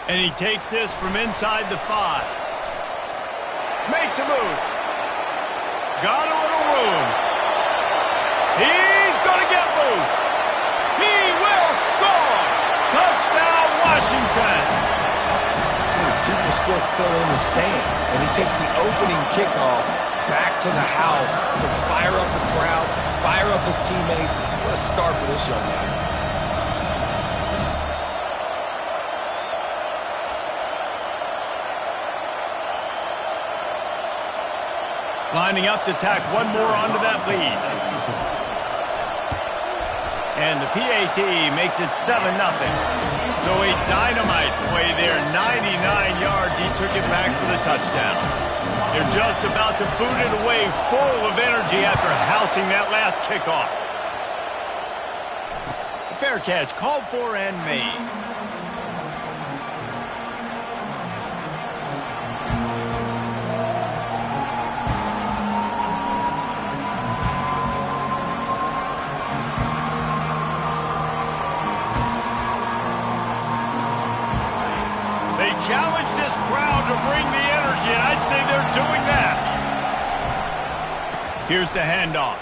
And he takes this from inside the 5. Makes a move. Got a little room. He's going to get loose. He will score. Touchdown, Washington. People still fill in the stands, and he takes the opening kickoff back to the house to fire up the crowd, fire up his teammates. What a start for this young man. Lining up to tack one more onto that lead. And the PAT makes it 7-0. So a dynamite play there, 99 yards. He took it back for the touchdown. They're just about to boot it away, full of energy after housing that last kickoff. Fair catch, called for and made. Challenge this crowd to bring the energy, and I'd say they're doing that. Here's the handoff.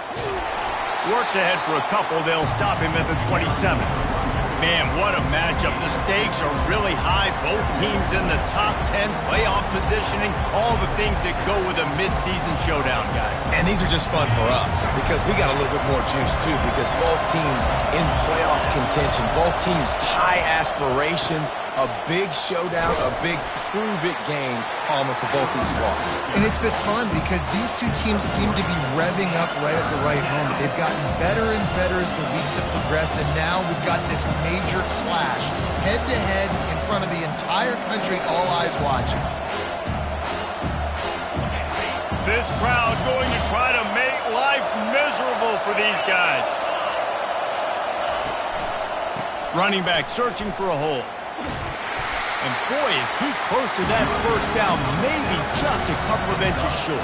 Works ahead for a couple. They'll stop him at the 27. Man, what a matchup. The stakes are really high. Both teams in the top 10, playoff positioning, all the things that go with a midseason showdown, guys. And these are just fun for us because we got a little bit more juice, too, because both teams in playoff contention, both teams high aspirations, a big showdown, a big prove-it game, Palmer, for both these squads. And it's been fun because these two teams seem to be revving up right at the right moment. They've gotten better and better as the weeks have progressed, and now we've got this major clash, head-to-head in front of the entire country, all eyes watching. This crowd going to try to make life miserable for these guys. Running back searching for a hole. And boy, is he close to that first down, maybe just a couple of inches short.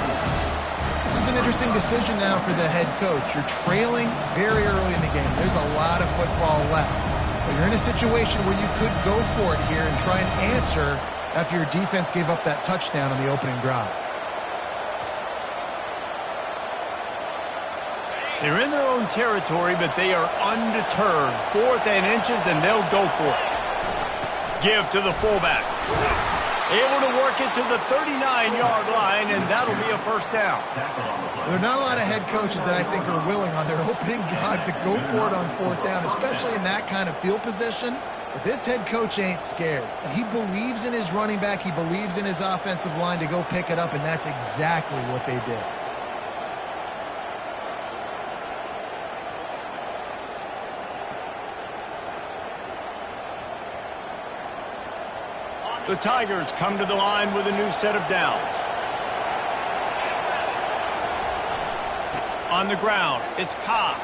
This is an interesting decision now for the head coach. You're trailing very early in the game. There's a lot of football left. But you're in a situation where you could go for it here and try and answer after your defense gave up that touchdown on the opening drive. They're in their own territory, but they are undeterred. 4th and inches, and they'll go for it. Give to the fullback. Able to work it to the 39-yard line, and that'll be a first down. There are not a lot of head coaches that I think are willing on their opening drive to go for it on 4th down, especially in that kind of field position. But this head coach ain't scared. He believes in his running back. He believes in his offensive line to go pick it up, and that's exactly what they did. The Tigers come to the line with a new set of downs. On the ground, it's Cobb.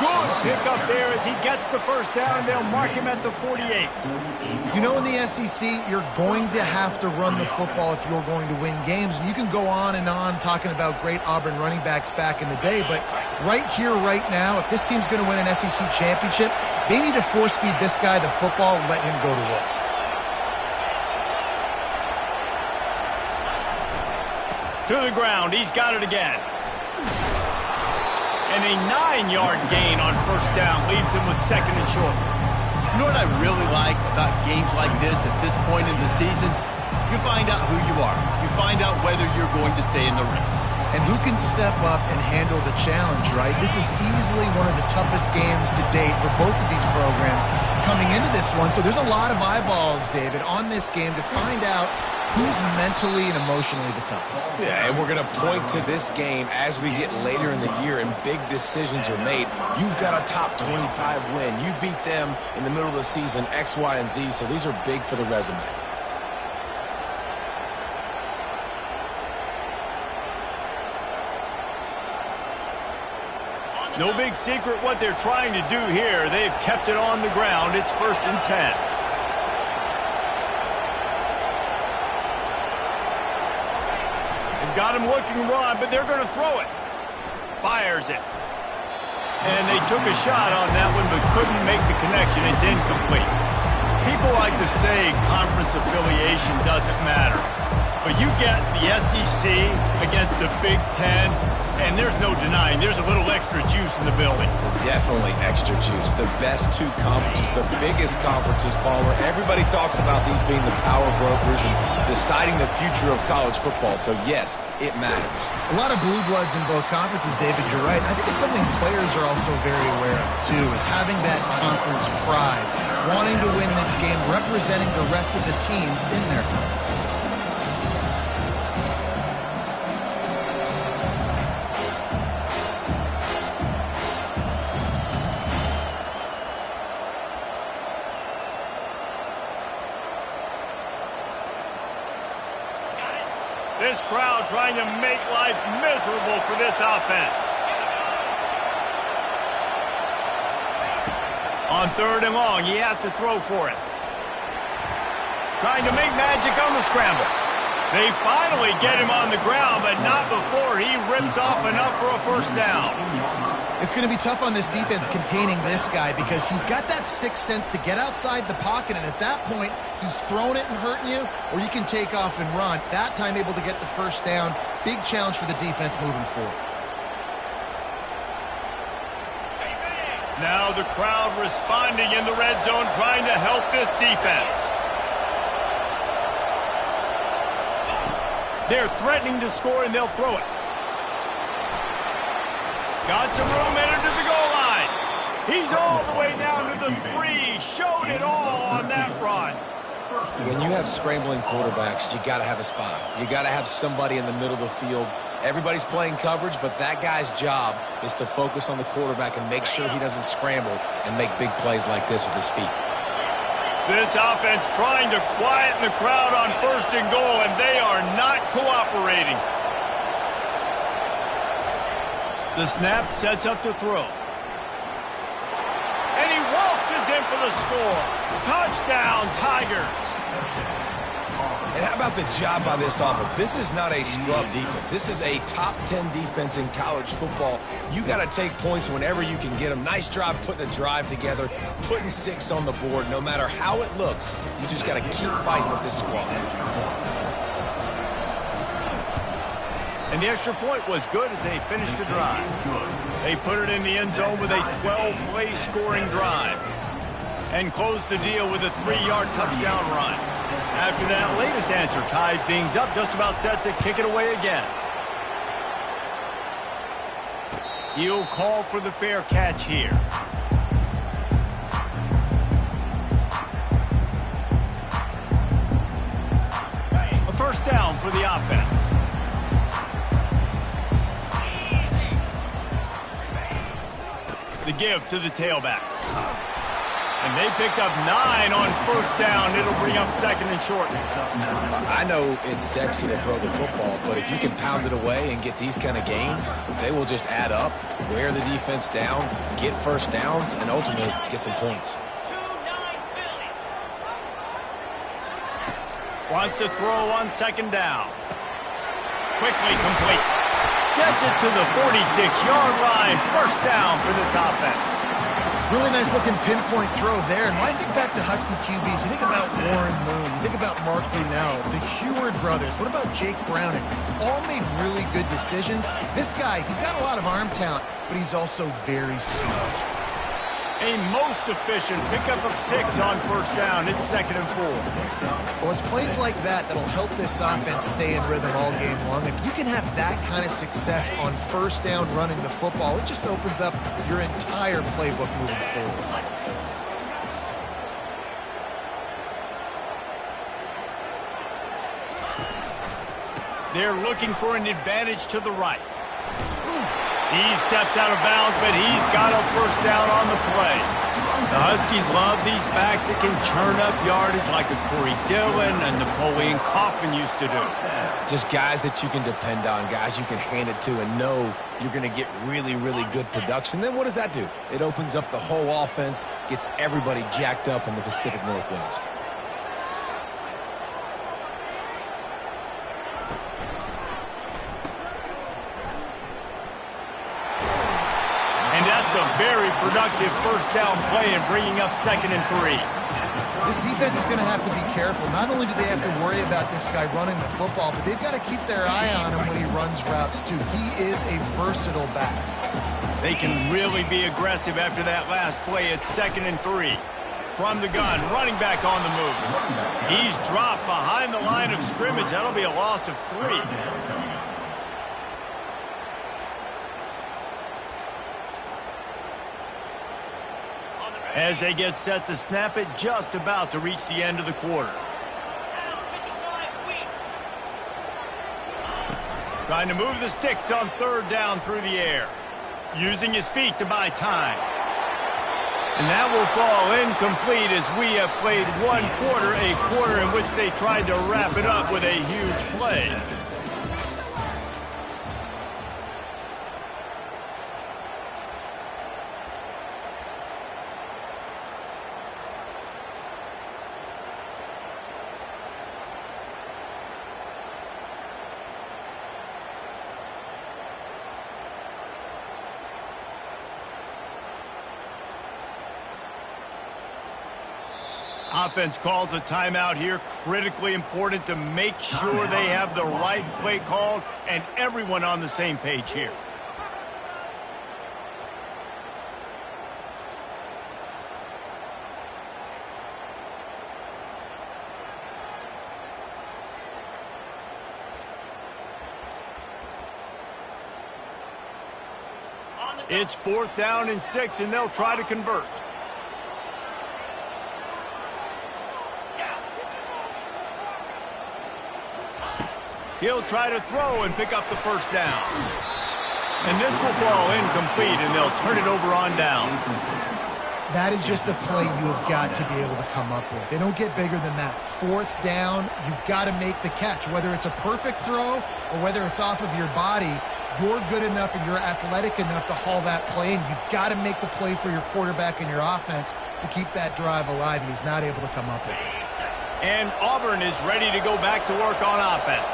Good pickup there as he gets the first down, and they'll mark him at the 48. You know, in the SEC, you're going to have to run the football if you're going to win games. And you can go on and on talking about great Auburn running backs back in the day, but right here, right now, if this team's going to win an SEC championship, they need to force-feed this guy the football and let him go to work. To the ground, he's got it again. And a 9-yard gain on first down leaves him with 2nd and short. You know what I really like about games like this at this point in the season? You find out who you are. You find out whether you're going to stay in the race. And who can step up and handle the challenge, right? This is easily one of the toughest games to date for both of these programs coming into this one. So there's a lot of eyeballs, David, on this game to find out who's mentally and emotionally the toughest. Yeah, and we're going to point to this game as we get later in the year and big decisions are made. You've got a top 25 win. You beat them in the middle of the season, X, Y, and Z, so these are big for the resume. No big secret what they're trying to do here. They've kept it on the ground. It's 1st and 10. They've got him looking to run, but they're going to throw it. Fires it. And they took a shot on that one, but couldn't make the connection. It's incomplete. People like to say conference affiliation doesn't matter. But you get the SEC against the Big Ten, and there's no denying there's a little extra juice in the building. Definitely extra juice. The best two conferences, the biggest conferences, Palmer. Everybody talks about these being the power brokers and deciding the future of college football. So, yes, it matters. A lot of blue bloods in both conferences, David, you're right. I think it's something players are also very aware of, too, is having that conference pride, wanting to win this game, representing the rest of the teams in their conference. This crowd trying to make life miserable for this offense. On 3rd and long, he has to throw for it. Trying to make magic on the scramble. They finally get him on the ground, but not before he rips off enough for a first down. It's going to be tough on this defense containing this guy because he's got that sixth sense to get outside the pocket, and at that point, he's throwing it and hurting you, or you can take off and run. That time able to get the first down. Big challenge for the defense moving forward. Now the crowd responding in the red zone, trying to help this defense. They're threatening to score, and they'll throw it. Got some room, entered to the goal line. He's all the way down to the 3. Showed it all on that run. When you have scrambling quarterbacks, you got to have a spot. You got to have somebody in the middle of the field. Everybody's playing coverage, but that guy's job is to focus on the quarterback and make sure he doesn't scramble and make big plays like this with his feet. This offense trying to quieten the crowd on 1st and goal, and they are not cooperating. The snap sets up to throw. And he waltzes in for the score. Touchdown, Tigers. And how about the job by this offense? This is not a scrub defense. This is a top 10 defense in college football. You got to take points whenever you can get them. Nice job putting a drive together, putting 6 on the board. No matter how it looks, you just got to keep fighting with this squad. And the extra point was good as they finished the drive. They put it in the end zone with a 12-play scoring drive and closed the deal with a 3-yard touchdown run. After that latest answer tied things up, just about set to kick it away again. He'll call for the fair catch here. A first down for the offense. The give to the tailback. And they picked up 9 on first down. It'll bring up 2nd and short. I know it's sexy to throw the football, but if you can pound it away and get these kind of gains, they will just add up, wear the defense down, get first downs, and ultimately get some points. Wants to throw on 2nd down. Quickly complete. Gets it to the 46-yard line. First down for this offense. Really nice looking pinpoint throw there. And when I think back to Husky QBs, you think about Warren Moon, you think about Mark Brunell, the Heward brothers. What about Jake Browning? All made really good decisions. This guy, he's got a lot of arm talent, but he's also very smart. A most efficient pickup of 6 on first down. It's 2nd and 4. Well, it's plays like that that'll help this offense stay in rhythm all game long. If you can have that kind of success on first down running the football, it just opens up your entire playbook moving forward. They're looking for an advantage to the right. He steps out of bounds, but he's got a first down on the play. The Huskies love these backs that can churn up yardage like a Corey Dillon and Napoleon Kaufman used to do. Just guys that you can depend on, guys you can hand it to and know you're going to get really, really good production. Then what does that do? It opens up the whole offense, gets everybody jacked up in the Pacific Northwest. And that's a very productive first down play and bringing up 2nd and 3. This defense is going to have to be careful. Not only do they have to worry about this guy running the football, but they've got to keep their eye on him when he runs routes too. He is a versatile back. They can really be aggressive after that last play. It's 2nd and 3. From the gun, running back on the move. He's dropped behind the line of scrimmage. That'll be a loss of 3. As they get set to snap it, just about to reach the end of the quarter. Trying to move the sticks on 3rd down through the air. Using his feet to buy time. And that will fall incomplete as we have played 1 quarter, a quarter in which they tried to wrap it up with a huge play. Offense calls a timeout here. Critically important to make sure they have the right play called and everyone on the same page here. It's 4th down and 6, and they'll try to convert. He'll try to throw and pick up the 1st down. And this will fall incomplete, and they'll turn it over on downs. That is just a play you have got to be able to come up with. They don't get bigger than that. 4th down, you've got to make the catch. Whether it's a perfect throw or whether it's off of your body, you're good enough and you're athletic enough to haul that play, and you've got to make the play for your quarterback and your offense to keep that drive alive, and he's not able to come up with it. And Auburn is ready to go back to work on offense.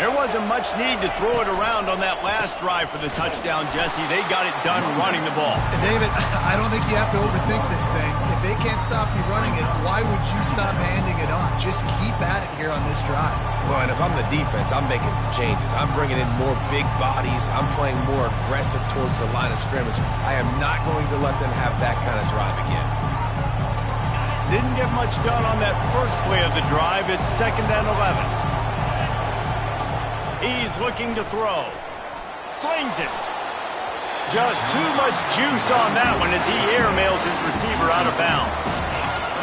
There wasn't much need to throw it around on that last drive for the touchdown, Jesse. They got it done running the ball. And David, I don't think you have to overthink this thing. If they can't stop you running it, why would you stop handing it off? Just keep at it here on this drive. Well, and if I'm the defense, I'm making some changes. I'm bringing in more big bodies. I'm playing more aggressive towards the line of scrimmage. I am not going to let them have that kind of drive again. Didn't get much done on that first play of the drive. It's 2nd and 11. He's looking to throw. Slings it. Just too much juice on that one as he airmails his receiver out of bounds.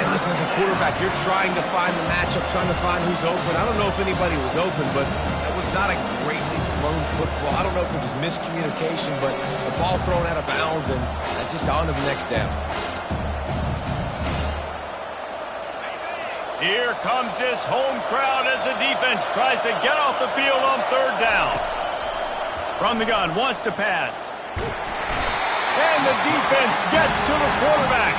And listen, as a quarterback, you're trying to find the matchup, trying to find who's open. I don't know if anybody was open, but that was not a greatly thrown football. I don't know if it was miscommunication, but the ball thrown out of bounds and just on to the next down. Here comes this home crowd as the defense tries to get off the field on 3rd down. From the gun, wants to pass. And the defense gets to the quarterback.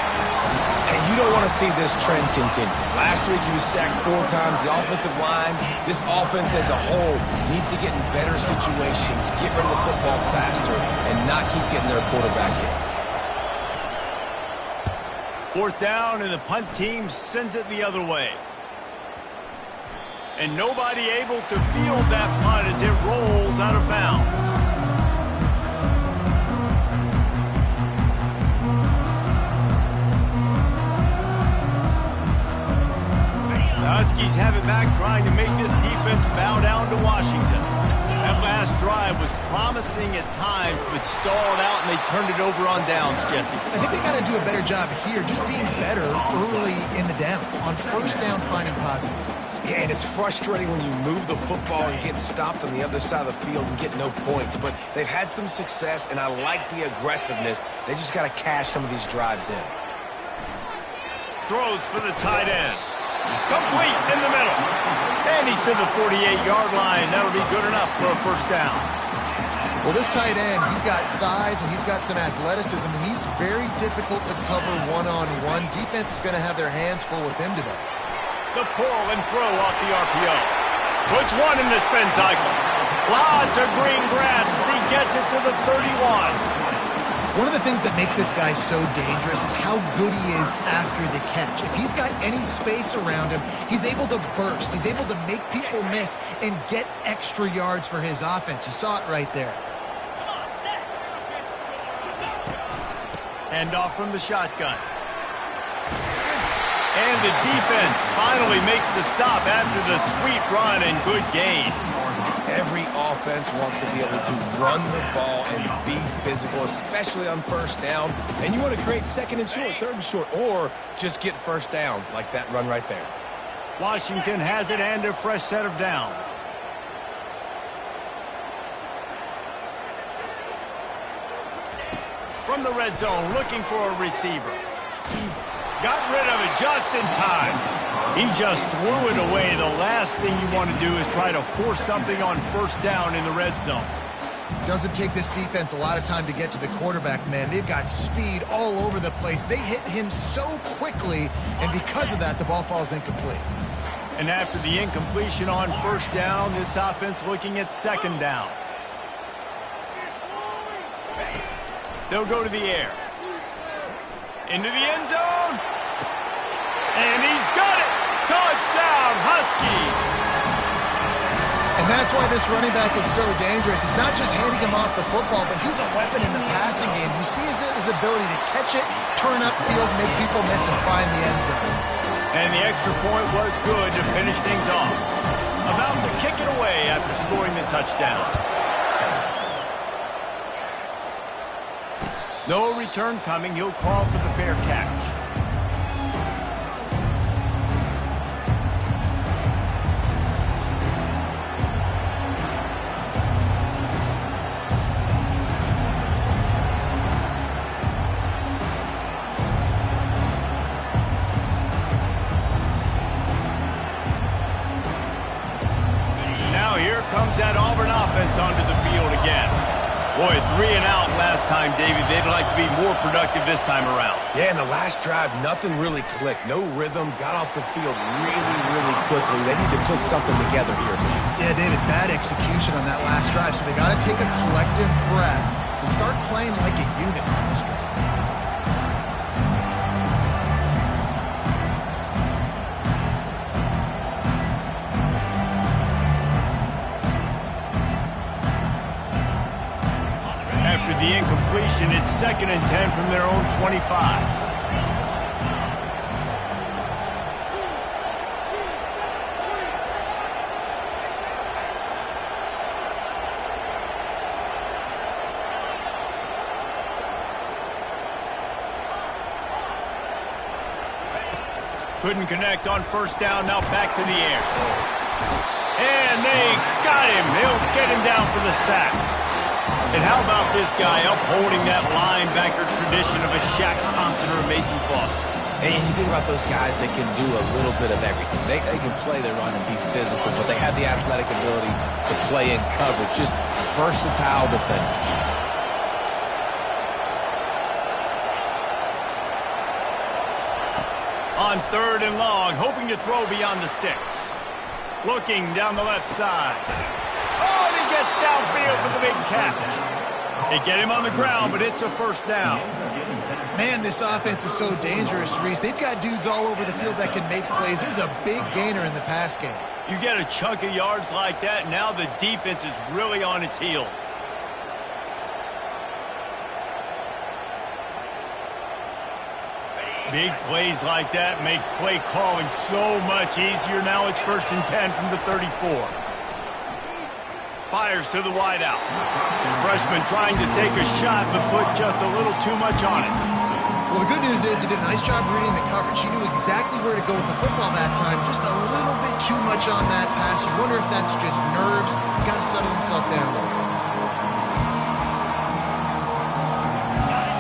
And you don't want to see this trend continue. Last week he was sacked 4 times. The offensive line, this offense as a whole, needs to get in better situations, get rid of the football faster, and not keep getting their quarterback hit. 4th down, and the punt team sends it the other way. And nobody able to field that punt as it rolls out of bounds. The Huskies have it back, trying to make this defense bow down to Washington. That last drive was promising at times, but stalled out, and they turned it over on downs, Jesse. I think they got to do a better job here, just being better early in the downs. On 1st down, finding positive. Yeah, and it's frustrating when you move the football and get stopped on the other side of the field and get no points. But they've had some success, and I like the aggressiveness. They just got to cash some of these drives in. Throws for the tight end. Complete in the middle. And he's to the 48-yard line. That'll be good enough for a 1st down. Well, this tight end, he's got size and he's got some athleticism, and he's very difficult to cover one-on-one. Defense is going to have their hands full with him today. The pull and throw off the RPO. Puts one in the spin cycle. Lots of green grass as he gets it to the 31. One of the things that makes this guy so dangerous is how good he is after the catch. If he's got any space around him, he's able to burst. He's able to make people miss and get extra yards for his offense. You saw it right there. Hand off from the shotgun. And the defense finally makes the stop after the sweet run and good gain. Every offense wants to be able to run the ball and be physical, especially on first down. And you want to create second and short, third and short, or just get first downs like that run right there. Washington has it and a fresh set of downs. From the red zone, looking for a receiver. Got rid of it just in time. He just threw it away. The last thing you want to do is try to force something on first down in the red zone. Doesn't take this defense a lot of time to get to the quarterback, man. They've got speed all over the place. They hit him so quickly, and because of that, the ball falls incomplete. And after the incompletion on first down, this offense looking at second down. They'll go to the air. Into the end zone. And he's got it. Touchdown, Huskies. And that's why this running back is so dangerous. It's not just handing him off the football, but he's a weapon in the passing game. You see his ability to catch it, turn upfield, make people miss, and find the end zone. And the extra point was good to finish things off. About to kick it away after scoring the touchdown. No return coming. He'll call for the fair catch. Now here comes that Auburn offense onto the field again. Boy, 3 and out last time, David. They'd like to be more productive this time around. Yeah, in the last drive, nothing really clicked. No rhythm, got off the field really quickly. They need to put something together here. Yeah, David, bad execution on that last drive, so they got to take a collective breath and start playing like a unit on this drive. After the incompletion, it's 2nd and 10 from their own 25. Couldn't connect on first down, now back to the air. And they got him. They'll get him down for the sack. And how about this guy upholding that linebacker tradition of a Shaq Thompson or a Mason Foster? And you think about those guys that can do a little bit of everything. They can play their run and be physical, but they have the athletic ability to play in coverage. Just versatile defenders. On 3rd and long, hoping to throw beyond the sticks. Looking down the left side. Oh, and he gets downfield for the big catch. They get him on the ground, but it's a first down. Man, this offense is so dangerous, Reese. They've got dudes all over the field that can make plays. There's a big gainer in the pass game. You get a chunk of yards like that, now the defense is really on its heels. Big plays like that makes play calling so much easier. Now it's 1st and 10 from the 34. Fires to the wideout. Freshman trying to take a shot, but put just a little too much on it. Well, the good news is he did a nice job reading the coverage. He knew exactly where to go with the football that time. Just a little bit too much on that pass. You wonder if that's just nerves. He's got to settle himself down.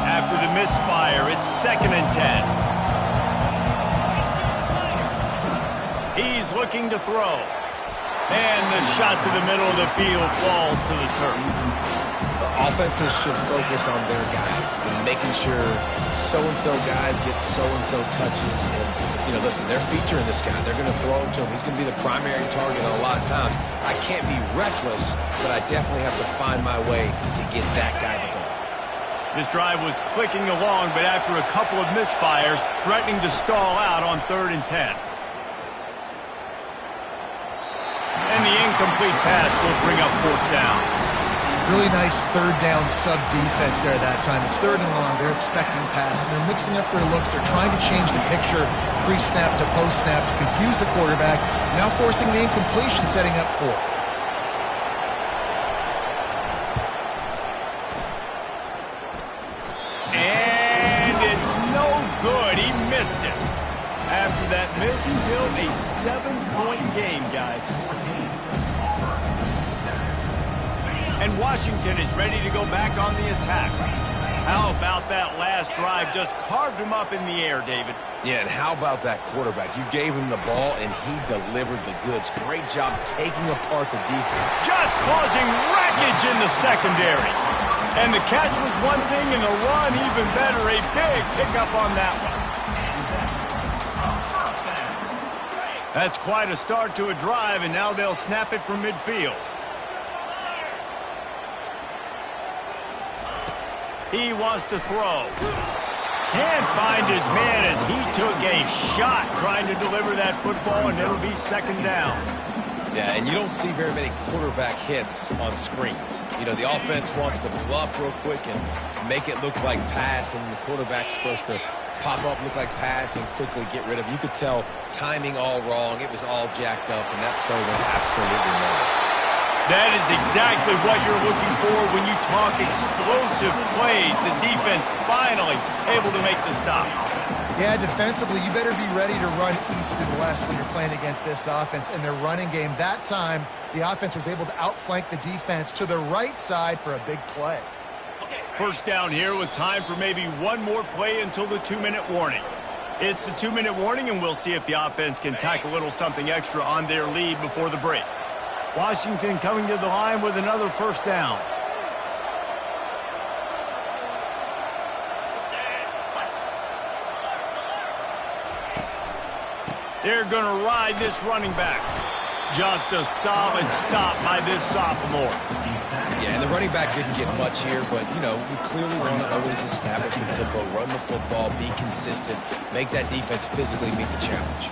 After the misfire, it's 2nd and 10. He's looking to throw. And the shot to the middle of the field falls to the turf. The offenses should focus on their guys and making sure so-and-so guys get so-and-so touches. And, listen, they're featuring this guy. They're going to throw him to him. He's going to be the primary target a lot of times. I can't be reckless, but I definitely have to find my way to get that guy the ball. This drive was clicking along, but after a couple of misfires, threatening to stall out on 3rd and 10. And the incomplete pass will bring up 4th down. Really nice 3rd down sub defense there that time. It's 3rd and long. They're expecting pass, and they're mixing up their looks. They're trying to change the picture pre-snap to post-snap to confuse the quarterback, now forcing the incompletion, setting up 4th. And it's no good. He missed it. After that miss, still a 7-point game, guys. And Washington is ready to go back on the attack. How about that last drive? Just carved him up in the air, David. Yeah, and how about that quarterback? You gave him the ball, and he delivered the goods. Great job taking apart the defense. Just causing wreckage in the secondary. And the catch was one thing, and the run even better. A big pickup on that one. That's quite a start to a drive, and now they'll snap it from midfield. He wants to throw. Can't find his man as he took a shot trying to deliver that football, and it'll be 2nd down. Yeah, and you don't see very many quarterback hits on screens. You know, the offense wants to bluff real quick and make it look like pass, and the quarterback's supposed to pop up, look like pass, and quickly get rid of it. You could tell timing all wrong. It was all jacked up, and that play went absolutely nowhere. That is exactly what you're looking for when you talk explosive plays. The defense finally able to make the stop. Yeah, defensively, you better be ready to run east and west when you're playing against this offense. In their running game, that time, the offense was able to outflank the defense to the right side for a big play. 1st down here with time for maybe one more play until the 2-minute warning. It's the 2-minute warning, and we'll see if the offense can tack a little something extra on their lead before the break. Washington coming to the line with another 1st down. They're going to ride this running back. Just a solid stop by this sophomore. Yeah, and the running back didn't get much here, but, you know, you clearly want to always establish the tempo, run the football, be consistent, make that defense physically meet the challenge.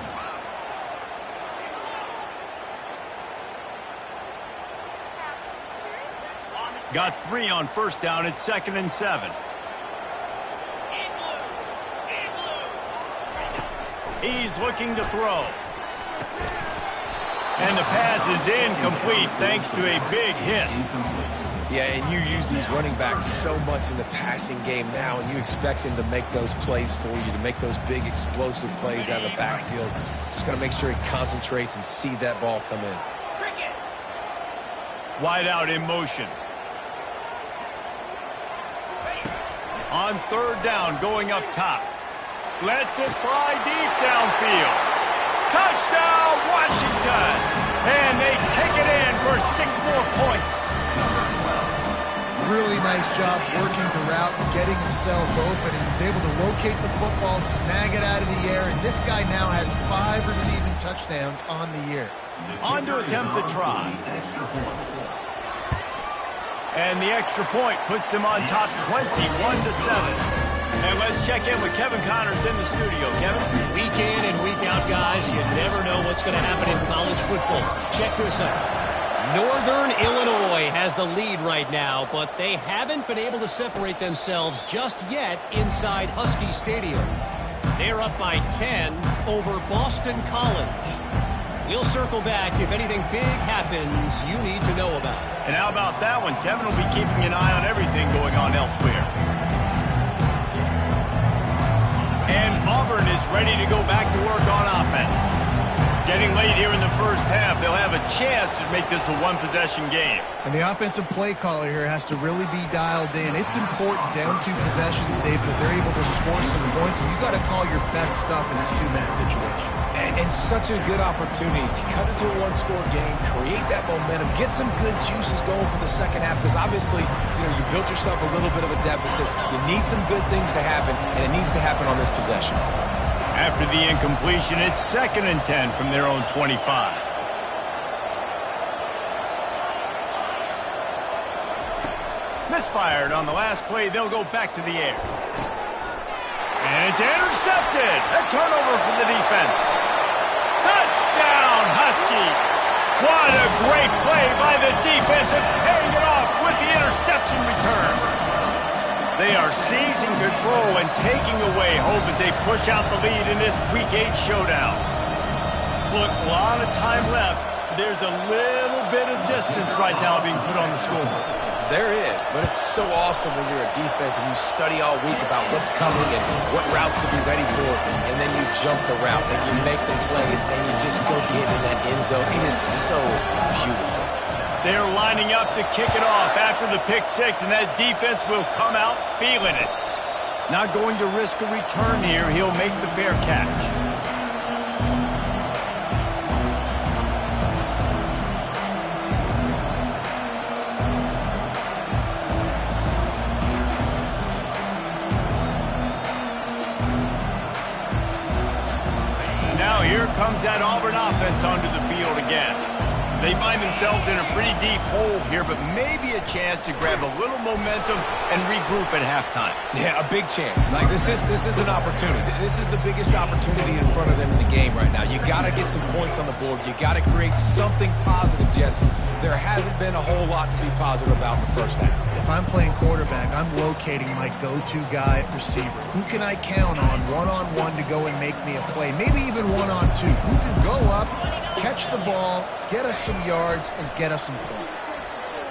Got 3 on 1st down. It's 2nd and 7. He's looking to throw. And the pass is incomplete thanks to a big hit. Yeah, and you use these running backs so much in the passing game now, and you expect them to make those plays for you, to make those big explosive plays out of the backfield. Just got to make sure he concentrates and see that ball come in. Wide out in motion. On 3rd down, going up top. Lets it fly deep downfield. Touchdown, Washington! And they take it in for 6 more points. Really nice job working the route and getting himself open, and he was able to locate the football, snag it out of the air, and this guy now has 5 receiving touchdowns on the year. On to attempt the try. And the extra point puts them on top 21-7. And let's check in with Kevin Connors in the studio. Kevin? Week in and week out, guys, you never know what's going to happen in college football. Check this out. Northern Illinois has the lead right now, but they haven't been able to separate themselves just yet inside Husky Stadium. They're up by 10 over Boston College. We'll circle back if anything big happens you need to know about. And how about that one? Kevin will be keeping an eye on everything going on elsewhere. And Auburn is ready to go back to work on offense. Getting late here in the first half, they'll have a chance to make this a one-possession game. And the offensive play caller here has to really be dialed in. It's important down 2 possessions, David, that they're able to score some points. So you got to call your best stuff in this 2-minute situation. And such a good opportunity to cut into a 1-score game, create that momentum, get some good juices going for the second half, because obviously, you know, you built yourself a little bit of a deficit. You need some good things to happen, and it needs to happen on this possession. After the incompletion, it's 2nd and 10 from their own 25. Misfired on the last play. They'll go back to the air. And it's intercepted. A turnover for the defense. Touchdown, Huskies. What a great play by the defense and paying it off with the interception return. They are seizing control and taking away hope as they push out the lead in this Week 8 showdown. Look, a lot of time left. There's a little bit of distance right now being put on the scoreboard. There is, but it's so awesome when you're a defense and you study all week about what's coming and what routes to be ready for, and then you jump the route and you make the plays and you just go get in that end zone. It is so beautiful. They're lining up to kick it off after the pick six, and that defense will come out feeling it. Not going to risk a return here. He'll make the fair catch. Here comes that Auburn offense onto the field again. They find themselves in a pretty deep hole here, but maybe a chance to grab a little momentum and regroup at halftime. Yeah, a big chance. Like this is an opportunity. This is the biggest opportunity in front of them in the game right now. You got to get some points on the board. You got to create something positive, Jesse. There hasn't been a whole lot to be positive about in the first half. If I'm playing quarterback, I'm locating my go-to guy at receiver. Who can I count on one-on-one to go and make me a play? Maybe even one-on-two. Who can go up, catch the ball, get us some yards, and get us some points?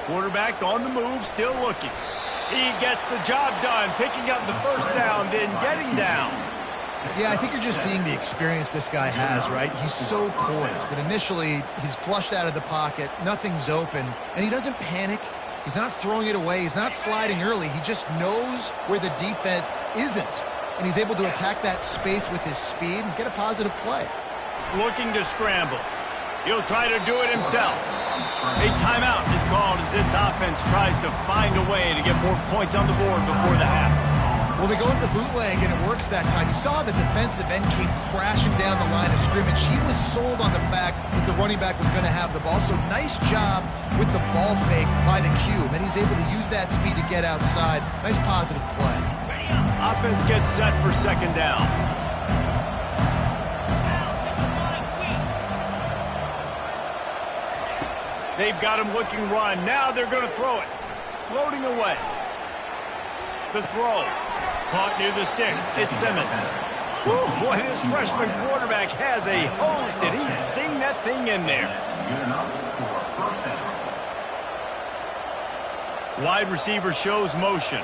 Quarterback on the move, still looking. He gets the job done, picking up the first down, then getting down. Yeah, I think you're just seeing the experience this guy has, right? He's so poised that initially he's flushed out of the pocket, nothing's open, and he doesn't panic. He's not throwing it away. He's not sliding early. He just knows where the defense isn't, and he's able to attack that space with his speed and get a positive play. Looking to scramble. He'll try to do it himself. A timeout is called as this offense tries to find a way to get more points on the board before the half. Well, they go with the bootleg, and it works that time. You saw the defensive end came crashing down the line of scrimmage. He was sold on the fact that the running back was going to have the ball. So nice job with the ball fake by the cube, and he's able to use that speed to get outside. Nice positive play. Offense gets set for second down. They've got him looking run. Now they're going to throw it. Floating away. The throw. Caught near the sticks. It's Simmons. Woo, boy, this freshman quarterback has a hose. Did he sing that thing in there? Wide receiver shows motion.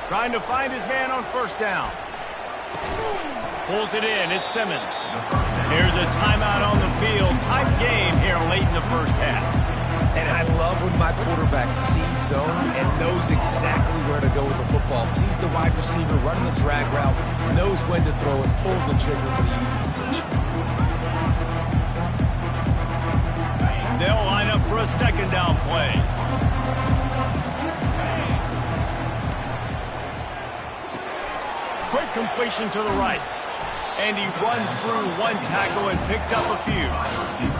Trying to find his man on first down. Pulls it in. It's Simmons. Here's a timeout on the field. Tight game here late in the first half. And I love when my quarterback sees zone and knows exactly where to go with the football. Sees the wide receiver running the drag route, knows when to throw it, pulls the trigger for the easy completion. They'll line up for a second down play. Quick completion to the right. And he runs through one tackle and picks up a few.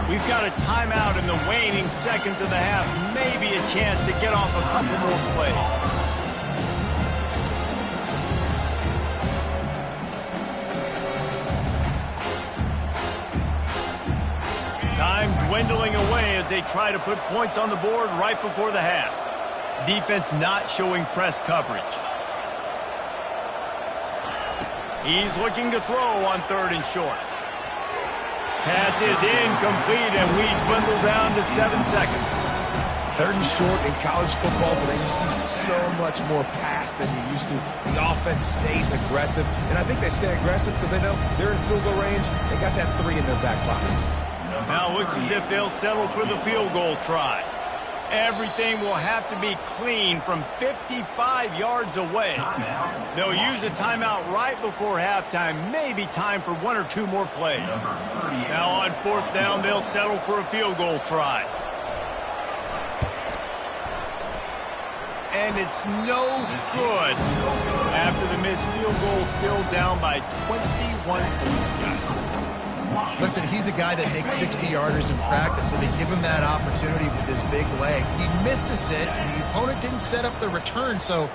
We've got a timeout in the waning seconds of the half. Maybe a chance to get off a couple more plays. Time dwindling away as they try to put points on the board right before the half. Defense not showing press coverage. He's looking to throw on third and short. Pass is incomplete, and we dwindle down to 7 seconds. Third and short in college football today, you see so much more pass than you used to. The offense stays aggressive, and I think they stay aggressive because they know they're in field goal range. They got that 3 in their back pocket. Now it looks as if they'll settle for the field goal try. Everything will have to be clean from 55 yards away. They'll use a timeout right before halftime. Maybe time for 1 or 2 more plays. Now on fourth down, they'll settle for a field goal try. And it's no good. After the missed field goal, still down by 21 points. Listen, he's a guy that makes 60-yarders in practice, so they give him that opportunity with this big leg. He misses it. The opponent didn't set up the return, so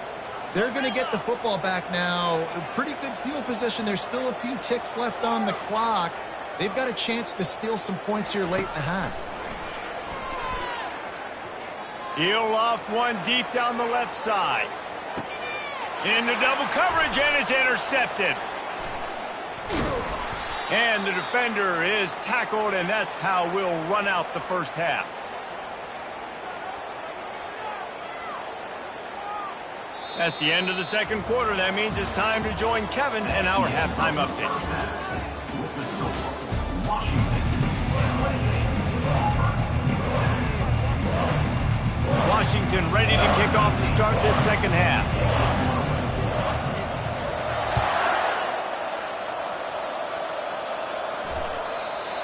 they're going to get the football back now. A pretty good field position. There's still a few ticks left on the clock. They've got a chance to steal some points here late in the half. He'll loft one deep down the left side. Into double coverage, and it's intercepted. And the defender is tackled, and that's how we'll run out the first half. That's the end of the second quarter. That means it's time to join Kevin and our halftime update. Washington ready to kick off to start this second half.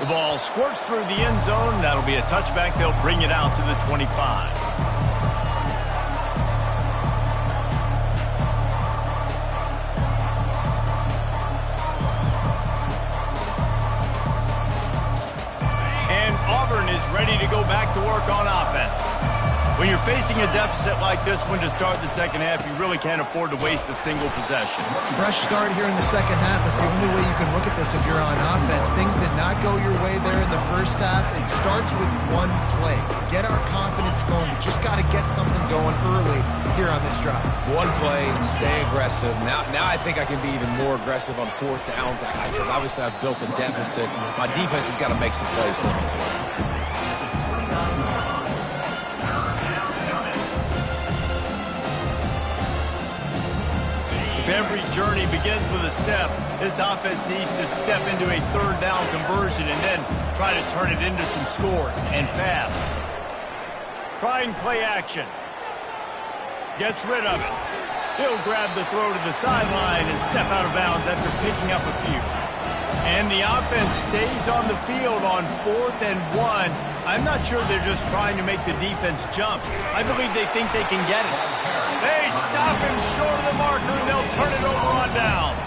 The ball squirts through the end zone. That'll be a touchback. They'll bring it out to the 25. And Auburn is ready to go back to work on offense. When you're facing a deficit like this one to start the second half, you really can't afford to waste a single possession. Fresh start here in the second half. That's the only way you can look at this if you're on offense. Things did not go your way there in the first half. It starts with one play. To get our confidence going, we just got to get something going early here on this drive. One play, stay aggressive. Now I think I can be even more aggressive on fourth downs because obviously I've built a deficit. My defense has got to make some plays for me too. Every journey begins with a step. This offense needs to step into a third down conversion and then try to turn it into some scores, and fast. Trying play action. Gets rid of it. He'll grab the throw to the sideline and step out of bounds after picking up a few. And the offense stays on the field on 4th and 1. I'm not sure they're just trying to make the defense jump. I believe they think they can get it. They stop him short of the marker, and they'll turn it over on downs.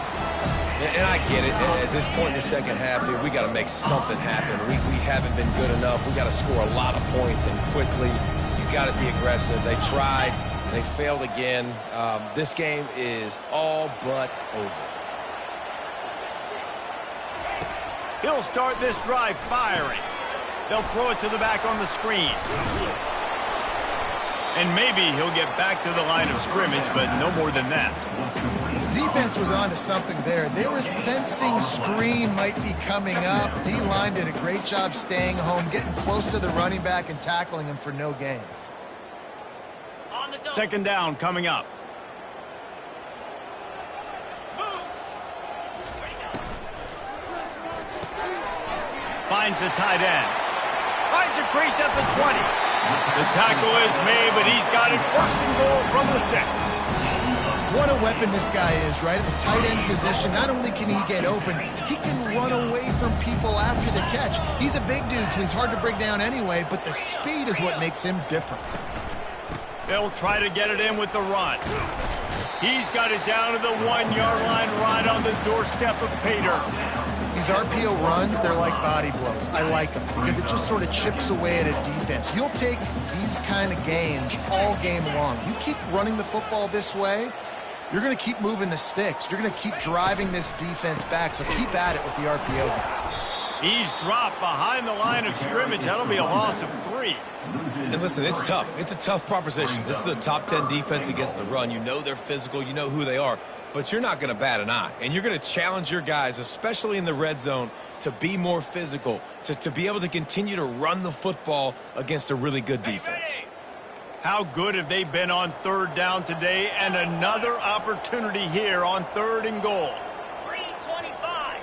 And I get it. At this point in the second half, dude, we got to make something happen. We haven't been good enough. We got to score a lot of points and quickly. You got to be aggressive. They tried. They failed again. This game is all but over. He'll start this drive firing. They'll throw it to the back on the screen. And maybe he'll get back to the line of scrimmage, but no more than that. Defense was on to something there. They were sensing screen might be coming up. D-line did a great job staying home, getting close to the running back and tackling him for no gain. Second down coming up. Finds the tight end. Finds a crease at the 20. The tackle is made, but he's got it first and goal from the 6. What a weapon this guy is, right? At the tight end position, not only can he get open, he can run away from people after the catch. He's a big dude, so he's hard to bring down anyway, but the speed is what makes him different. They'll try to get it in with the run. He's got it down to the 1-yard line right on the doorstep of Pater. These RPO runs, they're like body blows. I like them because it just sort of chips away at a defense. You'll take these kind of gains all game long. You keep running the football this way, you're going to keep moving the sticks. You're going to keep driving this defense back, so keep at it with the RPO. He's dropped behind the line of scrimmage. That'll be a loss of 3. And listen, it's tough. It's a tough proposition. This is a top 10 defense against the run. You know they're physical. You know who they are. But you're not going to bat an eye. And you're going to challenge your guys, especially in the red zone, to be more physical, to be able to continue to run the football against a really good defense. How good have they been on third down today? And another opportunity here on 3rd and goal. 3:25.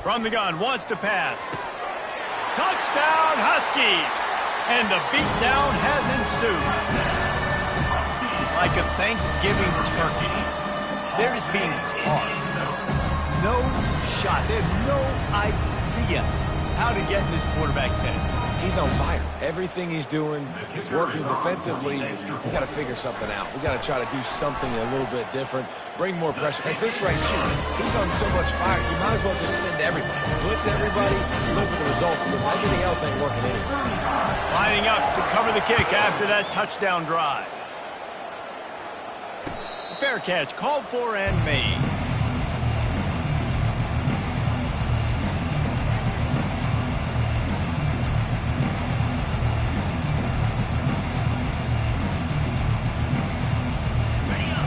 From the gun, wants to pass. Touchdown, Huskies! And the beatdown has ensued. Like a Thanksgiving turkey, they're just being carved. No shot. They have no idea how to get in this quarterback's head. he's on fire. Everything he's doing is working defensively. We got to figure something out. We got to try to do something a little bit different, bring more pressure. At this rate, shoot, he's on so much fire, you might as well just send everybody. Blitz everybody, look for the results, because everything else ain't working anyway. Lining up to cover the kick after that touchdown drive. Fair catch, called for and made.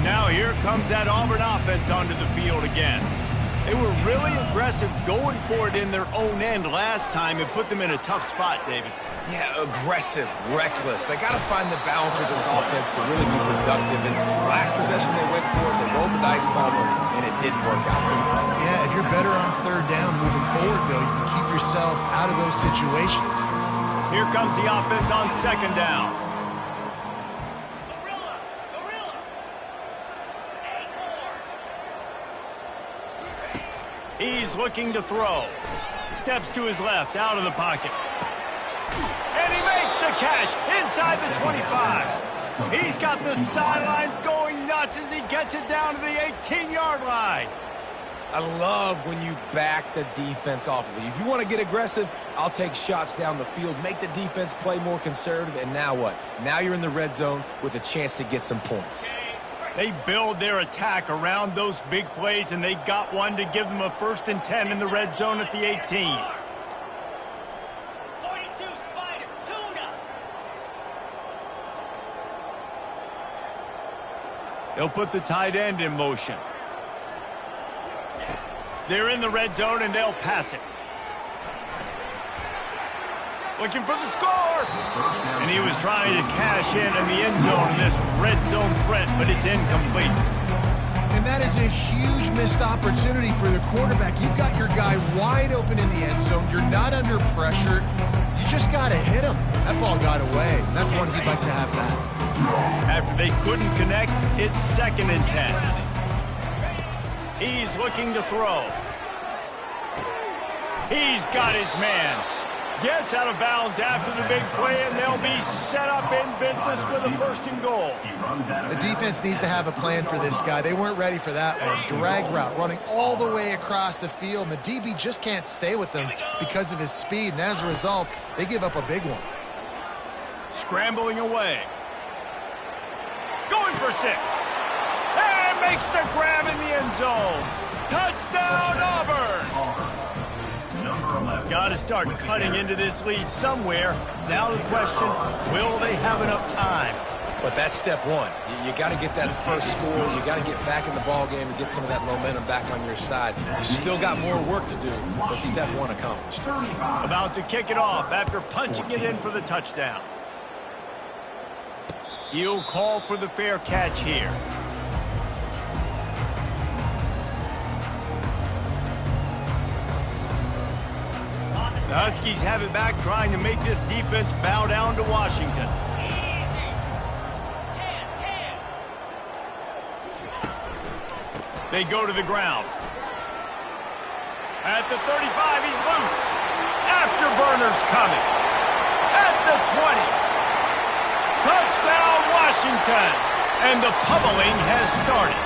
Now here comes that Auburn offense onto the field again. They were really aggressive going for it in their own end last time and put them in a tough spot, David. Yeah, aggressive, reckless. They got to find the balance with this offense to really be productive. And last possession they went for it, they rolled the dice, Palmer, and it didn't work out for them. Yeah, if you're better on third down moving forward, though, you can keep yourself out of those situations. Here comes the offense on second down. He's looking to throw. Steps to his left, out of the pocket. And he makes the catch inside the 25. He's got the sidelines going nuts as he gets it down to the 18-yard line. I love when you back the defense off of you. If you want to get aggressive, I'll take shots down the field, make the defense play more conservative, and now what? Now you're in the red zone with a chance to get some points. They build their attack around those big plays, and they got one to give them a 1st and 10 in the red zone at the 18. 42 Spider, tuna. They'll put the tight end in motion. They're in the red zone, and they'll pass it. Looking for the score! And he was trying to cash in the end zone in this red zone threat, but it's incomplete. And that is a huge missed opportunity for the quarterback. You've got your guy wide open in the end zone. You're not under pressure. You just got to hit him. That ball got away. That's one he'd like to have back. After they couldn't connect, it's 2nd and 10. He's looking to throw. He's got his man. Gets out of bounds after the big play, and they'll be set up in business with a 1st and goal. The defense needs to have a plan for this guy. They weren't ready for that one. Drag route, running all the way across the field, and the DB just can't stay with him because of his speed, and as a result, they give up a big one. Scrambling away. Going for 6. And makes the grab in the end zone. Touchdown, Auburn! Got to start cutting into this lead somewhere. Now the question, will they have enough time? But that's step one. You got to get that first score. You got to get back in the ball game and get some of that momentum back on your side. You still got more work to do, but step one accomplished. About to kick it off after punching it in for the touchdown. He'll call for the fair catch here. The Huskies have it back, trying to make this defense bow down to Washington. They go to the ground. At the 35, he's loose. Afterburner's coming. At the 20. Touchdown, Washington. And the pummeling has started.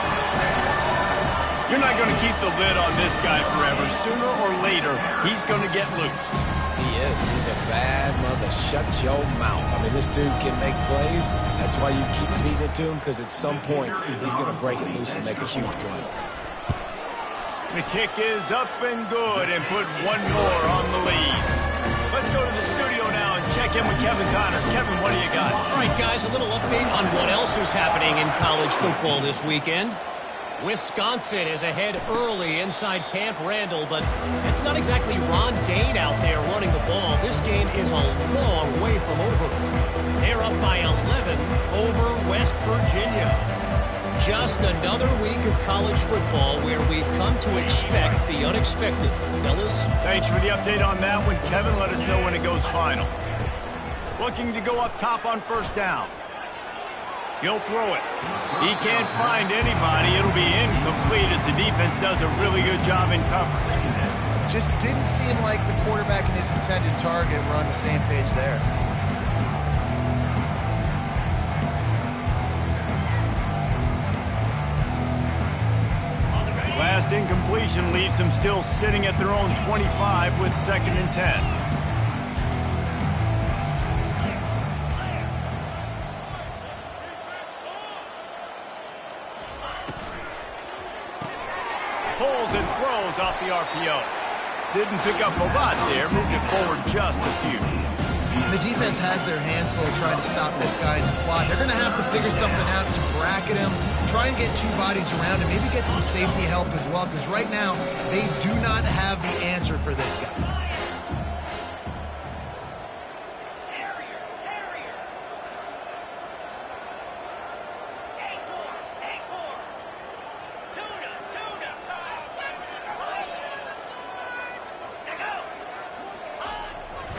You're not going to keep the lid on this guy forever. Sooner or later, he's going to get loose. He is. He's a bad mother. Shut your mouth. I mean, this dude can make plays. That's why you keep feeding it to him, because at some point, he's going to break it loose and make a huge play. The kick is up and good and put one more on the lead. Let's go to the studio now and check in with Kevin Connors. Kevin, what do you got? All right, guys, a little update on what else is happening in college football this weekend. Wisconsin is ahead early inside Camp Randall, but it's not exactly Ron Dane out there running the ball. This game is a long way from over. They're up by 11 over West Virginia. Just another week of college football where we've come to expect the unexpected. Fellas? Thanks for the update on that one, Kevin. Let us know when it goes final. Looking to go up top on 1st down. He'll throw it. He can't find anybody. It'll be incomplete as the defense does a really good job in coverage. Just didn't seem like the quarterback and his intended target were on the same page there. Last incompletion leaves them still sitting at their own 25 with 2nd and 10. Pulls and throws off the RPO. Didn't pick up a lot there, moved it forward just a few. The defense has their hands full trying to stop this guy in the slot. They're going to have to figure something out to bracket him, try and get 2 bodies around him, maybe get some safety help as well, because right now they do not have the answer for this guy.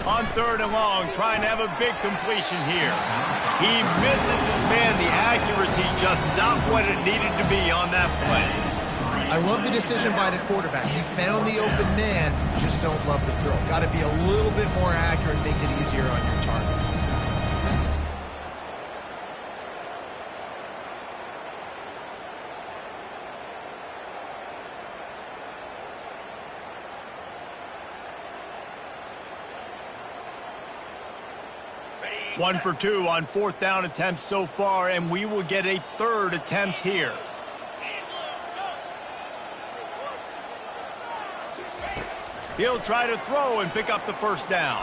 On 3rd and long, trying to have a big completion here. He misses his man. The accuracy just not what it needed to be on that play. I love the decision by the quarterback. He found the open man, just don't love the throw. Got to be a little bit more accurate, make it easier on your target. One for 2 on 4th down attempts so far, and we will get a 3rd attempt here. He'll try to throw and pick up the 1st down.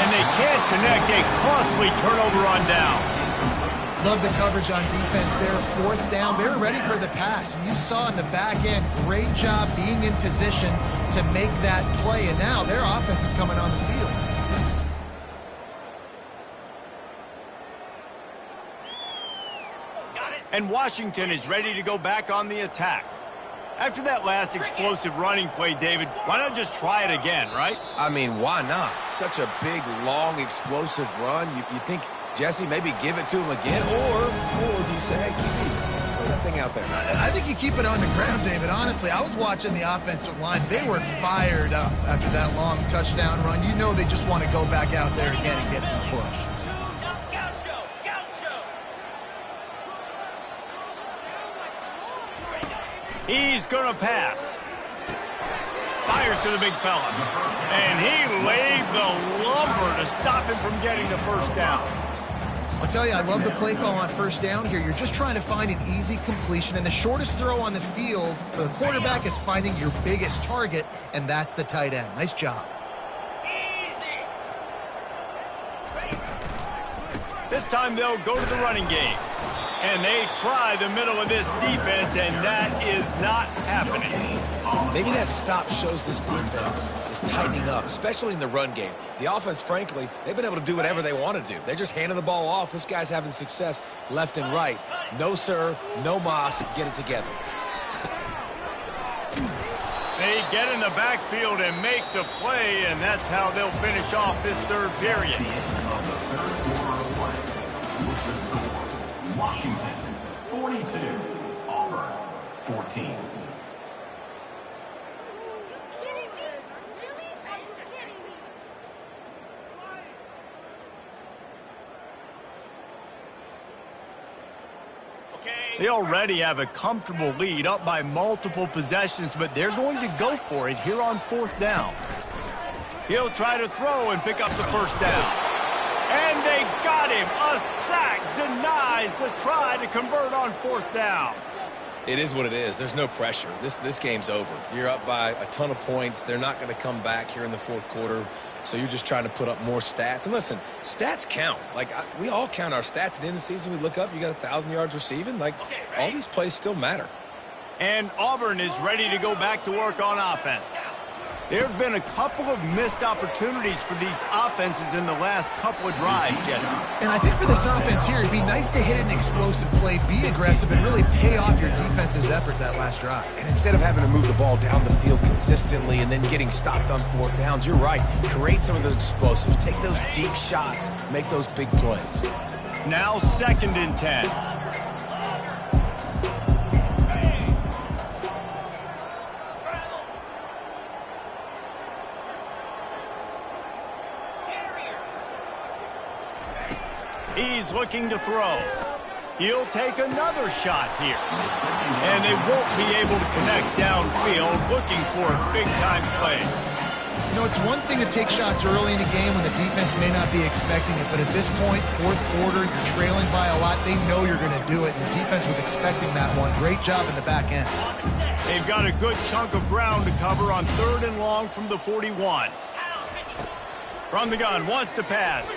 And they can't connect. A costly turnover on down. Love the coverage on defense there. 4th down, they're ready for the pass. And you saw in the back end, great job being in position to make that play. And now their offense is coming on the field. And Washington is ready to go back on the attack. After that last explosive running play, David, why not just try it again, right? I mean, why not? Such a big, long, explosive run. You think, Jesse, maybe give it to him again? Or do you say, hey, QB, throw that thing out there? I think you keep it on the ground, David. Honestly, I was watching the offensive line. They were fired up after that long touchdown run. You know they just want to go back out there again and get some push. He's going to pass. Fires to the big fella. And he laid the lumber to stop him from getting the 1st down. I'll tell you, I love the play call on 1st down here. You're just trying to find an easy completion, and the shortest throw on the field for the quarterback is finding your biggest target, and that's the tight end. Nice job. This time they'll go to the running game. And they try the middle of this defense, and that is not happening. Maybe that stop shows this defense is tightening up, especially in the run game. The offense, frankly, they've been able to do whatever they want to do. They're just handing the ball off. This guy's having success left and right. No, sir, no mas. Get it together. They get in the backfield and make the play, and that's how they'll finish off this 3rd period. Washington, 42. Auburn, 14. They already have a comfortable lead, up by multiple possessions, but they're going to go for it here on 4th down. He'll try to throw and pick up the 1st down. And they got him. A sack denies the try to convert on 4th down. It is what it is. There's no pressure. This game's over. You're up by a ton of points. They're not going to come back here in the 4th quarter. So you're just trying to put up more stats. And listen, stats count. Like, we all count our stats. At the end of the season, we look up, you got 1,000 yards receiving. Like, all these plays still matter. And Auburn is ready to go back to work on offense. There have been a couple of missed opportunities for these offenses in the last couple of drives, Jesse. And I think for this offense here, it'd be nice to hit an explosive play, be aggressive, and really pay off your defense's effort that last drive. And instead of having to move the ball down the field consistently and then getting stopped on 4th downs, you're right. Create some of those explosives. Take those deep shots. Make those big plays. Now 2nd and 10. He's looking to throw. He'll take another shot here. And they won't be able to connect downfield, looking for a big-time play. You know, it's one thing to take shots early in a game when the defense may not be expecting it, but at this point, fourth quarter, you're trailing by a lot. They know you're going to do it, and the defense was expecting that one. Great job in the back end. They've got a good chunk of ground to cover on 3rd and long from the 41. From the gun, wants to pass.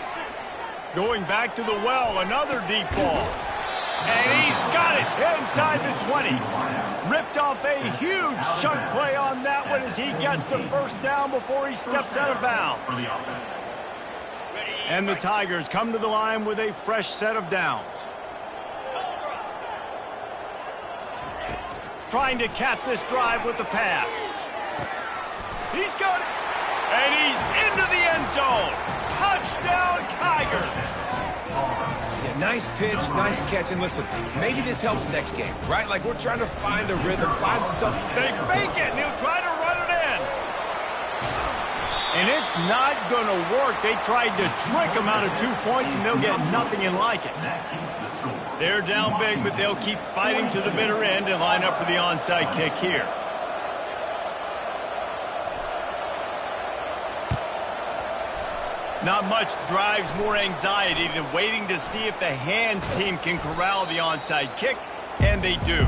Going back to the well, another deep ball. And he's got it inside the 20. Ripped off a huge chunk play on that one as he gets the first down before he steps out of bounds. And the Tigers come to the line with a fresh set of downs. Trying to cap this drive with the pass. He's got it. And he's into the end zone. Touchdown, Tigers. Yeah, nice pitch, nice catch. And listen, maybe this helps next game, right? Like we're trying to find a rhythm, find something. They fake it, and he'll try to run it in. And it's not going to work. They tried to trick him out of 2 points, and they'll get nothing in like it. They're down big, but they'll keep fighting to the bitter end and line up for the onside kick here. Not much drives more anxiety than waiting to see if the hands team can corral the onside kick, and they do.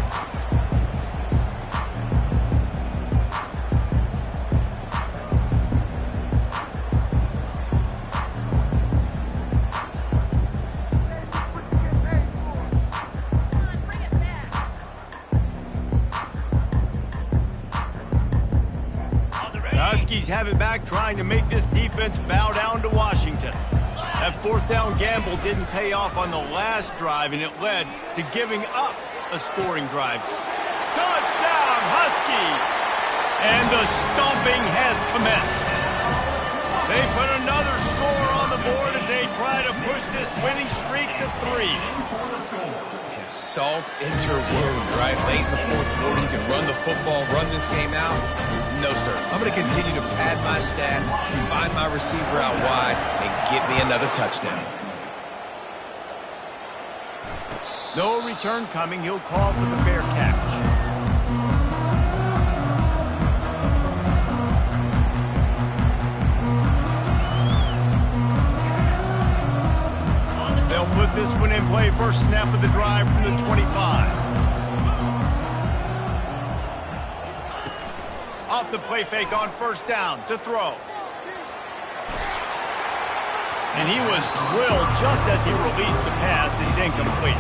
Huskies have it back, trying to make this defense bow down to Washington. That 4th down gamble didn't pay off on the last drive, and it led to giving up a scoring drive. Touchdown, Huskies! And the stomping has commenced. They put another score on the board as they try to push this winning streak to 3. Yeah, salt into your wound, right? Late in the 4th quarter, you can run the football, run this game out. No, sir. I'm going to continue to pad my stats, find my receiver out wide, and get me another touchdown. No return coming. He'll call for the fair catch. They'll put this one in play. First snap of the drive from the 25. Off the play fake on 1st down to throw. And he was drilled just as he released the pass. It's incomplete.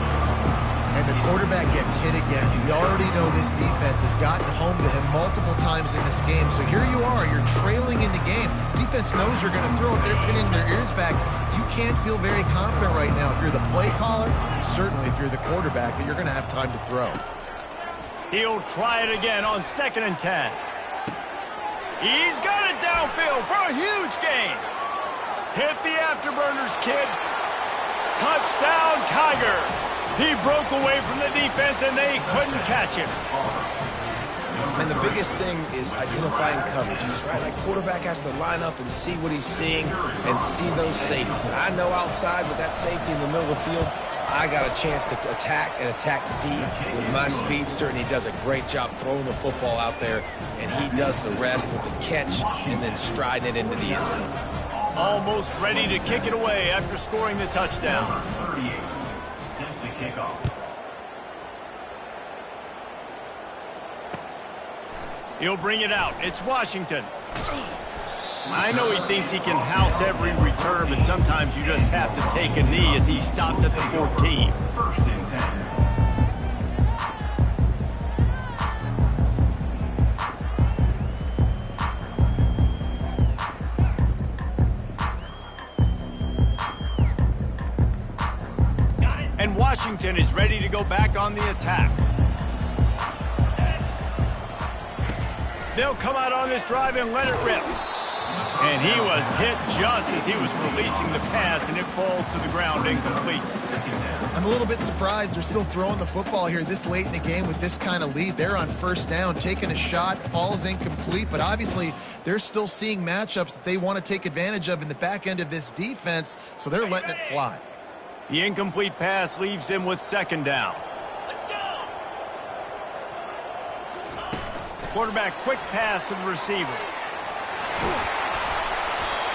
And the quarterback gets hit again. We already know this defense has gotten home to him multiple times in this game. So here you are, you're trailing in the game. Defense knows you're going to throw it. They're pinning their ears back. You can't feel very confident right now if you're the play caller, certainly if you're the quarterback, that you're going to have time to throw. He'll try it again on 2nd and 10. He's got it downfield for a huge gain. Hit the afterburners, kid. Touchdown, Tigers. He broke away from the defense, and they couldn't catch him. And the biggest thing is identifying coverages, right? Like quarterback has to line up and see what he's seeing and see those safeties. I know outside with that safety in the middle of the field, I got a chance to attack and attack deep with my speedster, and he does a great job throwing the football out there, and he does the rest with the catch and then striding it into the end zone. Almost ready to kick it away after scoring the touchdown. 38, set to kick off. He'll bring it out. It's Washington. I know he thinks he can house every return, but sometimes you just have to take a knee as he stopped at the 14. 1st and 10. And Washington is ready to go back on the attack. They'll come out on this drive and let it rip. And he was hit just as he was releasing the pass, and it falls to the ground incomplete. I'm a little bit surprised they're still throwing the football here this late in the game with this kind of lead. They're on 1st down, taking a shot, falls incomplete, but obviously they're still seeing matchups that they want to take advantage of in the back end of this defense, so they're letting it fly. The incomplete pass leaves him with second down. Let's go. Quarterback quick pass to the receiver.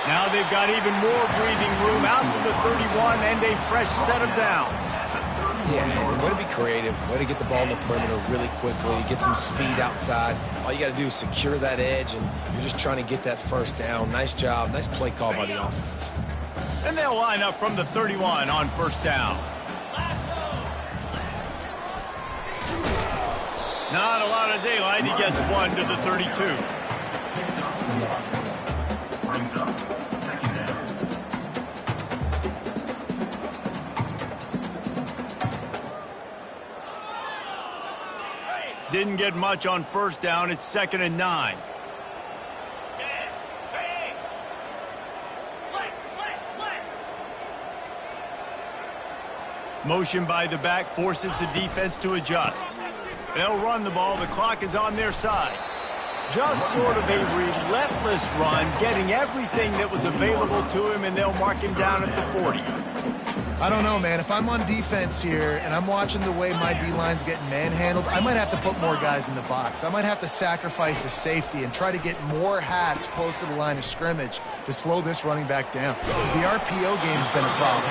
Now they've got even more breathing room out to the 31 and a fresh set of downs. Yeah, way to be creative, way to get the ball in the perimeter really quickly, get some speed outside. All you got to do is secure that edge, and you're just trying to get that first down. Nice job, nice play call by the offense. And they'll line up from the 31 on first down. Not a lot of daylight. He gets one to the 32. Brings up second down. Didn't get much on first down. It's 2nd and 9. Motion by the back forces the defense to adjust. They'll run the ball. The clock is on their side. Just sort of a relentless run, getting everything that was available to him, and they'll mark him down at the 40. I don't know, man. If I'm on defense here and I'm watching the way my D-line's getting manhandled, I might have to put more guys in the box. I might have to sacrifice a safety and try to get more hats close to the line of scrimmage to slow this running back down. Because the RPO game's been a problem.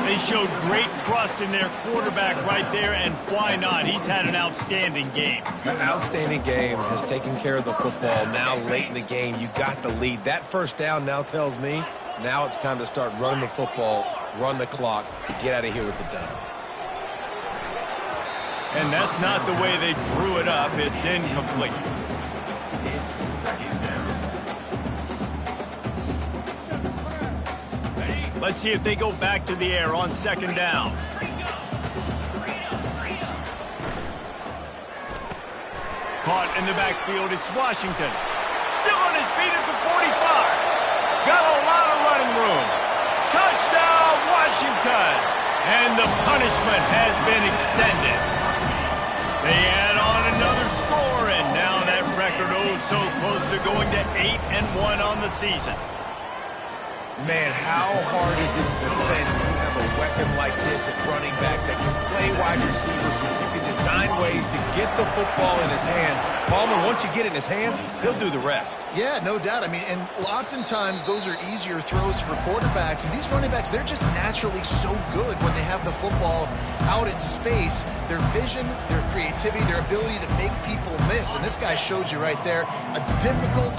They showed great trust in their quarterback right there, and why not? He's had an outstanding game. An outstanding game, has taken care of the football. Now late in the game, you got the lead. That first down now tells me now it's time to start running the football, run the clock, to get out of here with the dub. And that's not the way they drew it up. It's incomplete. Let's see if they go back to the air on second down. Caught in the backfield, it's Washington. Still on his feet at the 45. Got a lot of running room. Touchdown, Washington! And the punishment has been extended. They add on another score, and now that record so close to going to 8-1 on the season. Man, how hard is it to defend when you have a weapon like this at running back that can play wide receiver? You can design ways to get the football in his hand. Palmer, once you get it in his hands, he'll do the rest. Yeah, no doubt. I mean, and oftentimes those are easier throws for quarterbacks. And these running backs, they're just naturally so good when they have the football out in space. Their vision, their creativity, their ability to make people miss. And this guy showed you right there, a difficult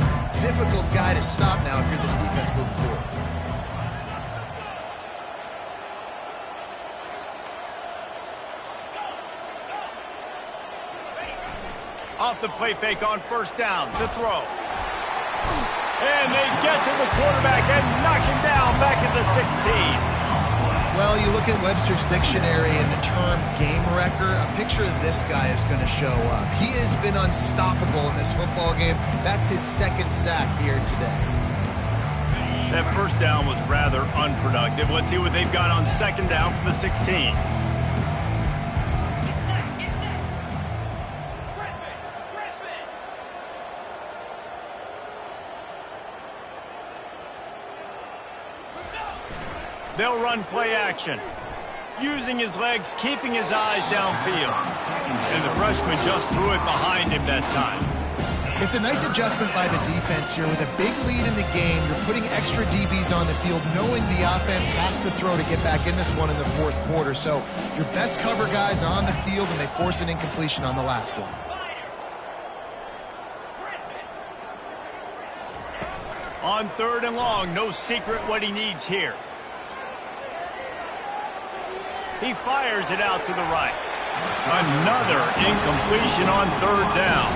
guy to stop now if you're this defense moving forward. Off the play fake on first down, the throw. And they get to the quarterback and knock him down back at the 16. Well, you look at Webster's dictionary and the term game wrecker, a picture of this guy is going to show up. He has been unstoppable in this football game. That's his second sack here today. That first down was rather unproductive. Let's see what they've got on second down from the 16. They'll run play action. Using his legs, keeping his eyes downfield. And the freshman just threw it behind him that time. It's a nice adjustment by the defense here. With a big lead in the game, you're putting extra DBs on the field, knowing the offense has to throw to get back in this one in the fourth quarter. So your best cover guys on the field, and they force an incompletion on the last one. On third and long, no secret what he needs here. He fires it out to the right. Another incompletion on third down.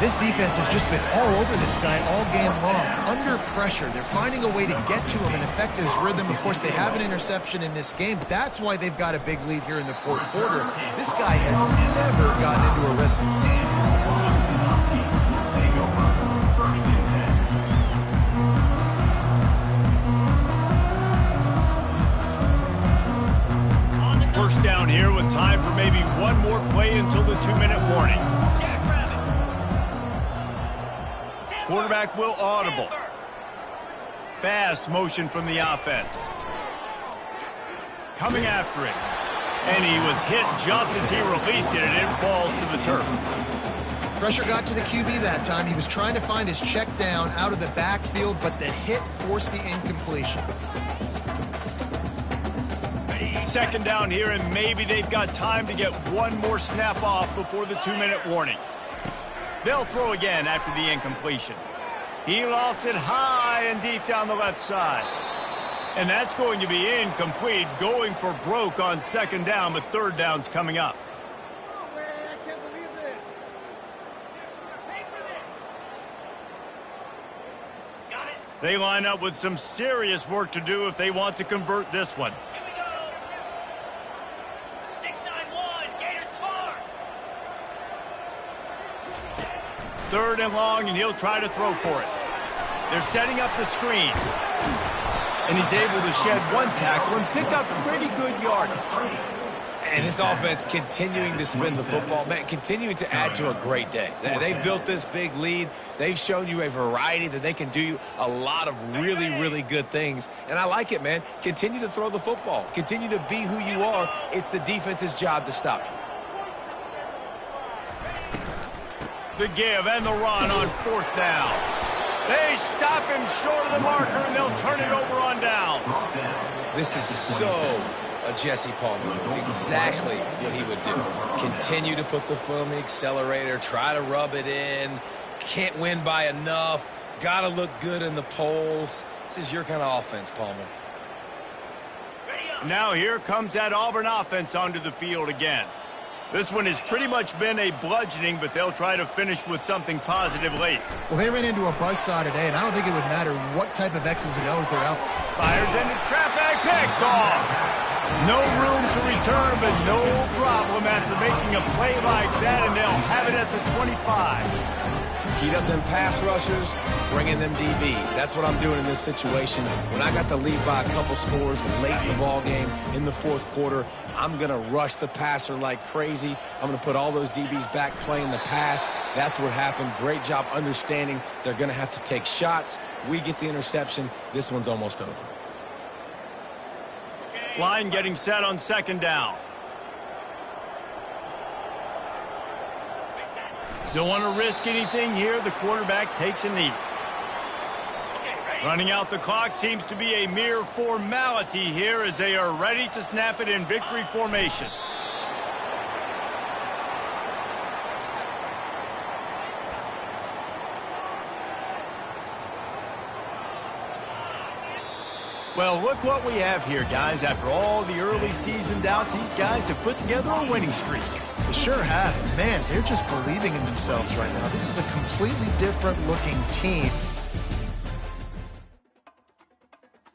This defense has just been all over this guy all game long. Under pressure, they're finding a way to get to him and affect his rhythm. Of course, they have an interception in this game. That's why they've got a big lead here in the fourth quarter. This guy has never gotten into a rhythm. Take over. First and 10. First down here with time for maybe one more play until the 2-minute warning. Quarterback will audible. Fast motion from the offense. coming after it. And he was hit just as he released it, and it falls to the turf. Pressure got to the QB that time. He was trying to find his check down out of the backfield, but the hit forced the incompletion. Second down here, and maybe they've got time to get one more snap off before the 2-minute warning. They'll throw again after the incompletion. He lost it high and deep down the left side. And that's going to be incomplete, going for broke on second down, but third down's coming up. They line up with some serious work to do if they want to convert this one. Here we go. 6-9-1, Gators far. Third and long, and he'll try to throw for it. They're setting up the screen. And he's able to shed one tackle and pick up pretty good yardage. And this offense continuing to spin the football, man, continuing to add to a great day. They've built this big lead. They've shown you a variety that they can do a lot of really, really good things. And I like it, man. Continue to throw the football. Continue to be who you are. It's the defense's job to stop you. The give and the run on fourth down. They stop him short of the marker, and they'll turn it over on downs. This is so a Jesse Palmer. Exactly what he would do. Continue to put the foot on the accelerator, try to rub it in. Can't win by enough. Got to look good in the polls. This is your kind of offense, Palmer. Now here comes that Auburn offense onto the field again. This one has pretty much been a bludgeoning, but they'll try to finish with something positive late. Well, they ran into a buzzsaw today, and I don't think it would matter what type of X's and O's they're out. Fires into traffic, picked off. No room to return, but no problem after making a play like that, and they'll have it at the 25. Heat up them pass rushers, bring in them DBs. That's what I'm doing in this situation. When I got the lead by a couple scores late in the ball game in the fourth quarter, I'm going to rush the passer like crazy. I'm going to put all those DBs back playing the pass. That's what happened. Great job understanding they're going to have to take shots. We get the interception. This one's almost over. Line getting set on second down. Don't want to risk anything here. The quarterback takes a knee. Running out the clock seems to be a mere formality here as they are ready to snap it in victory formation. Well, look what we have here, guys. After all the early season doubts, these guys have put together a winning streak. They sure have. Man, they're just believing in themselves right now. This is a completely different looking team.